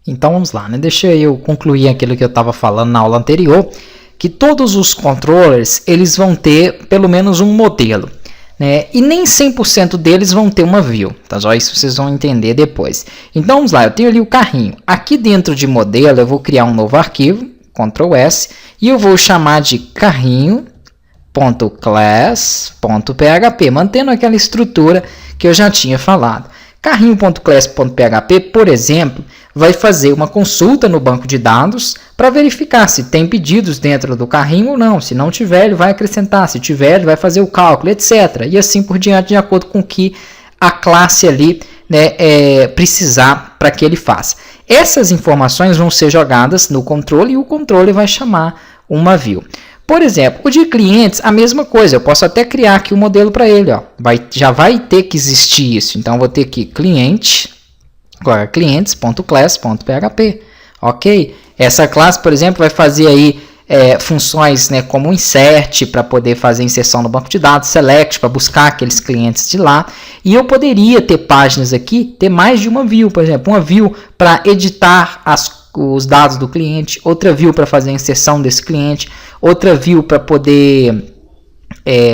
Então vamos lá, né? Deixa eu concluir aquilo que eu estava falando na aula anterior, que todos os controllers eles vão ter pelo menos um modelo, né? E nem 100% deles vão ter uma view, tá? Só isso vocês vão entender depois. Então vamos lá, eu tenho ali o carrinho. Aqui dentro de modelo eu vou criar um novo arquivo, Ctrl S, e eu vou chamar de carrinho.class.php, mantendo aquela estrutura que eu já tinha falado. Carrinho.class.php, por exemplo, vai fazer uma consulta no banco de dados para verificar se tem pedidos dentro do carrinho ou não. Se não tiver, ele vai acrescentar. Se tiver, ele vai fazer o cálculo, etc. E assim por diante, de acordo com o que a classe ali, né, precisar para que ele faça. Essas informações vão ser jogadas no controle e o controle vai chamar uma view. Por exemplo, o de clientes, a mesma coisa. Eu posso até criar aqui um modelo para ele. Ó. Já vai ter que existir isso. Então, eu vou ter aqui agora clientes.class.php. Ok? Essa classe, por exemplo, vai fazer aí funções, né, como insert para poder fazer inserção no banco de dados, select para buscar aqueles clientes de lá. E eu poderia ter páginas aqui, ter mais de uma view. Por exemplo, uma view para editar os dados do cliente, outra view para fazer a inserção desse cliente, outra view para poder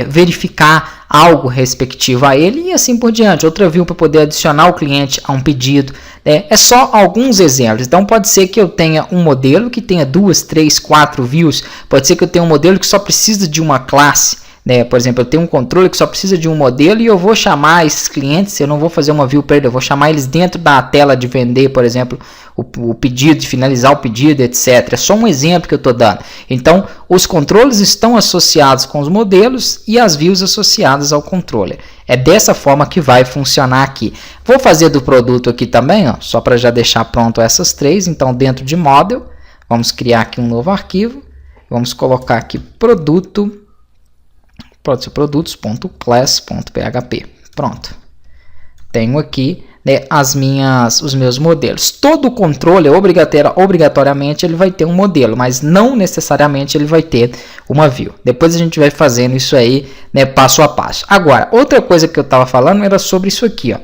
verificar algo respectivo a ele e assim por diante, outra view para poder adicionar o cliente a um pedido. É só alguns exemplos. Então pode ser que eu tenha um modelo que tenha 2, 3, 4 views, pode ser que eu tenha um modelo que só precisa de uma classe, né? Por exemplo, eu tenho um controle que só precisa de um modelo e eu vou chamar esses clientes, eu não vou fazer uma view para ele, eu vou chamar eles dentro da tela de vender, por exemplo, o pedido, de finalizar o pedido, etc. É só um exemplo que eu estou dando. Então, os controles estão associados com os modelos e as views associadas ao controller. É dessa forma que vai funcionar aqui. Vou fazer do produto aqui também, ó, só para já deixar pronto essas três. Então, dentro de model, vamos criar aqui um novo arquivo. Vamos colocar aqui produtos.class.php. Pronto. Tenho aqui, né, os meus modelos. Todo controle, obrigatoriamente, ele vai ter um modelo, mas não necessariamente ele vai ter uma view. Depois a gente vai fazendo isso aí, né, passo a passo. Agora, outra coisa que eu estava falando era sobre isso aqui, ó,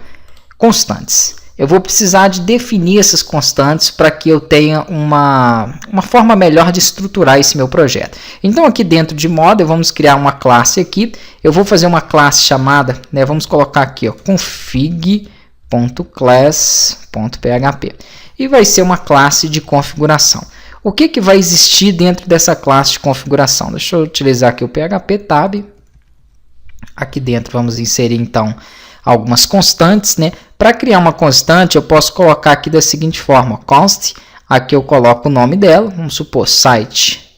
constantes. Eu vou precisar de definir essas constantes para que eu tenha uma forma melhor de estruturar esse meu projeto. Então, aqui dentro de model, vamos criar uma classe aqui. Eu vou fazer uma classe chamada, né, vamos colocar aqui, ó, config.class.php. E vai ser uma classe de configuração. O que vai existir dentro dessa classe de configuração? Deixa eu utilizar aqui o PHP Tab. Aqui dentro vamos inserir, então, algumas constantes, né? Para criar uma constante, eu posso colocar aqui da seguinte forma, const, aqui eu coloco o nome dela, vamos supor site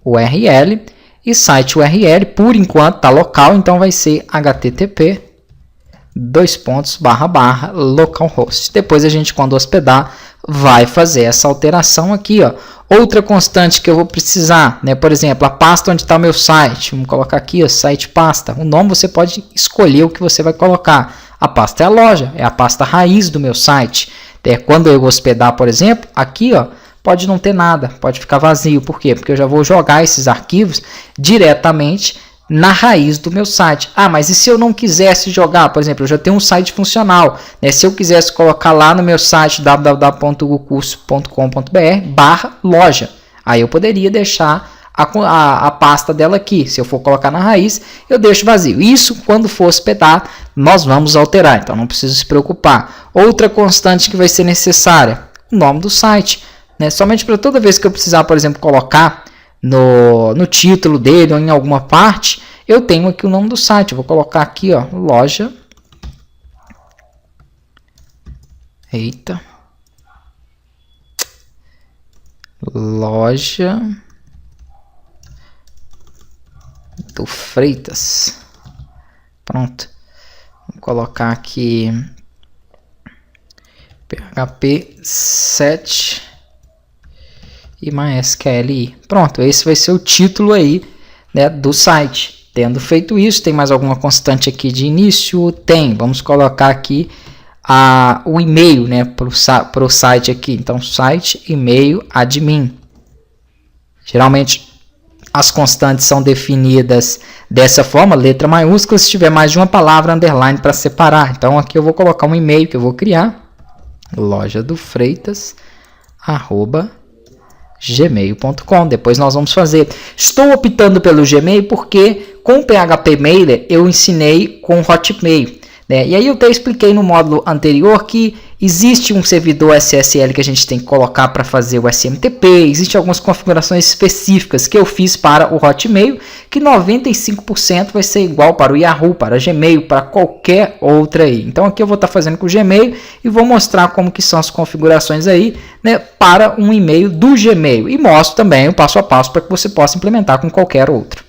URL, e site URL, por enquanto, está local, então vai ser http://localhost. Depois a gente, quando hospedar, vai fazer essa alteração aqui, ó. Outra constante que eu vou precisar, né? Por exemplo, a pasta onde está o meu site. Vamos colocar aqui, ó, site pasta. O nome você pode escolher o que você vai colocar. A pasta é a loja, é a pasta raiz do meu site. Quando eu hospedar, por exemplo, aqui, ó, pode não ter nada, pode ficar vazio. Por quê? Porque eu já vou jogar esses arquivos diretamente na raiz do meu site. Ah, mas e se eu não quisesse jogar? Por exemplo, eu já tenho um site funcional, né? Se eu quisesse colocar lá no meu site www.gucurso.com.br/loja, aí eu poderia deixar a pasta dela aqui. Se eu for colocar na raiz, eu deixo vazio. Isso, quando for hospedar, nós vamos alterar, então não precisa se preocupar. Outra constante que vai ser necessária, o nome do site, né? Somente para toda vez que eu precisar, por exemplo, colocar no título dele ou em alguma parte, eu tenho aqui o nome do site. Eu vou colocar aqui, ó, loja. Eita. Loja do Freitas. Pronto. Vou colocar aqui PHP 7 e MySQL. Pronto, esse vai ser o título aí, né, do site. Tendo feito isso, tem mais alguma constante aqui de início? Tem. Vamos colocar aqui o e-mail, né, para o site aqui. Então, site, e-mail, admin. Geralmente, as constantes são definidas dessa forma, letra maiúscula, se tiver mais de uma palavra, underline para separar. Então, aqui eu vou colocar um e-mail que eu vou criar. Loja do Freitas, gmail.com. Depois nós vamos fazer. Estou optando pelo Gmail porque com o PHP Mailer eu ensinei com Hotmail, né? E aí eu até expliquei no módulo anterior que existe um servidor SSL que a gente tem que colocar para fazer o SMTP, existem algumas configurações específicas que eu fiz para o Hotmail, que 95% vai ser igual para o Yahoo, para o Gmail, para qualquer outra aí. Então aqui eu vou estar fazendo com o Gmail e vou mostrar como que são as configurações aí, né, para um e-mail do Gmail. E mostro também o passo a passo para que você possa implementar com qualquer outro.